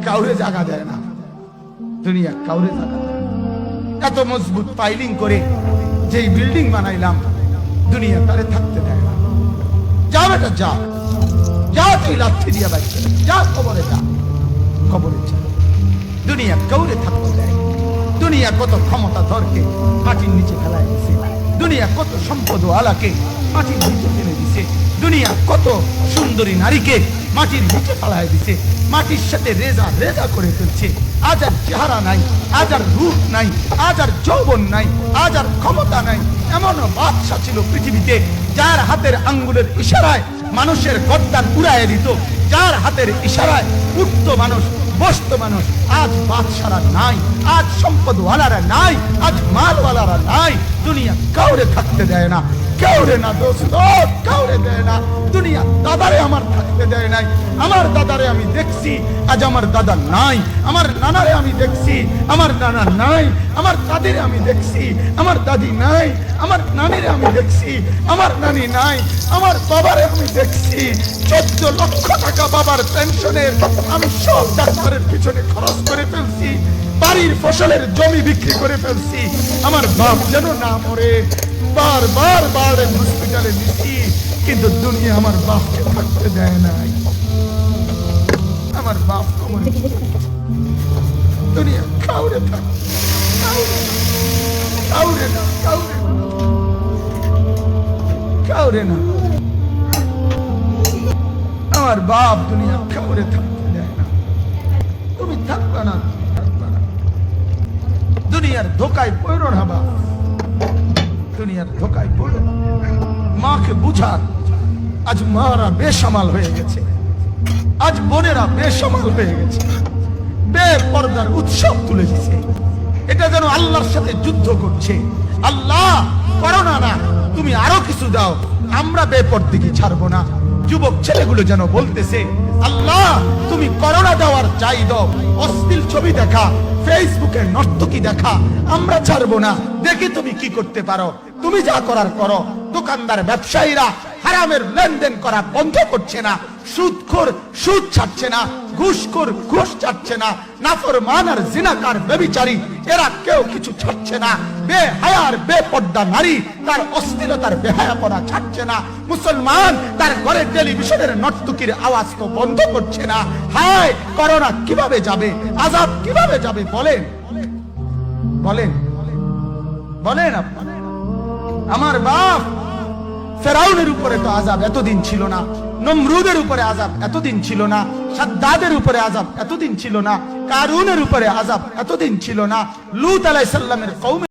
কাউরে জায়গা দেয় না, দুনিয়া কাউরে জায়গা দেয় না। এত মজবুত পাইলিং করে যেই বিল্ডিং বানাইলাম, দুনিয়া তারে থাকতে দেয় না। যা বেটা যা, যা তুই লাথি দিয়া বাইছে, যা কবরে যা, কবরে যা। দুনিয়া কাউরে থাকতে দেয়। দুনিয়া কত ক্ষমতা ধরকে মাটির নিচে ফেলায় দিছে, দুনিয়া কত সম্পদ আলাকে মাটির নিচে ফেলে দিছে, দুনিয়া কত সুন্দরী নারীকে মাটির নিচে ফেলায় দিছে, মাটির সাথে রেজা রেজা করে ফেলছে। আজ আর চেহারা নাই, আজ আর রূপ নাই, আজ আর যৌবন নাই, আজ আর ক্ষমতা নাই। এমন বাদশা ছিল পৃথিবীতে যার হাতের আঙ্গুলের ইশারায় মানুষের গর্দান উড়াইয়া দিত, যার হাতের ইশারায় উঠত মানুষ, বসত মানুষ। আজ বাদশারা নাই, আজ সম্পদওয়ালারা নাই, আজ মালওয়ালারা নাই। দুনিয়া কাউরে থাকতে দেয় না, কাউরে না দোস্ত, কাউরে দেয় না। দুনিয়া দাদারে আমার থাকতে দেয় নাই। আমার দাদারে আমি দেখছি, আজ আমার দাদা নাই। আমার নানারে আমি দেখছি, আমার নানা নাই। আমার দাদিরে আমি দেখছি, আমার দাদি নাই। আমার নানিরে আমি দেখছি, আমার নানি নাই। আমার বাবারে আমি দেখছি, 14 লক্ষ টাকা বাবার পেনশনের আমি সব ডাক্তারের পিছনে খরচ করে ফেলছি, বাড়ির ফসলের জমি বিক্রি করে ফেলছি। আমার বাপ যেন না মরে বারবার বার হসপিটালে নিছি, কিন্তু দুনিয়া আমার বাপকে থাকতে দেয় নাই। আমার বাপ কবরে, দুনিয়া কাউরে থাকতে, কাউরে না, কাউরে না, কাউরে না। আমার বাপ দুনিয়া কাউরে থাকতে দেয় না। তুমি থাকবা না, থাকবা না। দুনিয়ার ধোকায় পড়ো না বাপ, দুনিয়ার ধোকায় পড়ো। মাকে বুঝার, আজ মারা বেসামাল হয়ে গেছে, আজ বোনেরা বেসামাল হয়ে গেছে, বেপরদার উৎসব তুলে দিছে। এটা যেন আল্লাহর সাথে যুদ্ধ করছে। আল্লাহ করো না, তুমি আরো কিছু দাও, আমরা বেপরদিকে ছাড়বো না। যুবক ছেলেগুলো যেন বলতেছে, আল্লাহ তুমি করোনা দেওয়ার চাই দাও। অশ্লীল ছবি দেখা, ফেসবুকে নর্তকী দেখা আমরা ছাড়বো না। দেখি তুমি কি করতে পারো, তুমি যা করার করো। দোকানদার ব্যবসায়ীরা হারামের লেনদেন করা বন্ধ করছে না, সুদখোর সুদ ছাড়ছে না, ঘুষখোর ঘুষ ছাড়ছে না, নাফরমান আর জিনাকার ব্যভিচারী এরা কেউ কিছু ছাড়ছে না। বেহায়ার বেপর্দা নারী তার অশ্লীলতার বেহায়াপনা ছাড়ছে না। মুসলমান তার ঘরের টেলিভিশনের নর্তকীর আওয়াজ তো বন্ধ করছে না। হায় করোনা কিভাবে যাবে, আযাব কিভাবে যাবে বলেন, বলেন, বলেন আপনি। আমার বাপ ফেরাউনের উপরে তো আযাব এতদিন ছিল না, নমরুদের উপরে আযাব এতদিন ছিল না, সাদ্দাদের উপরে আযাব এতদিন ছিল না, কারুনের উপরে আযাব এতদিন ছিল না, লূত আলাইহিস সালামের কওমে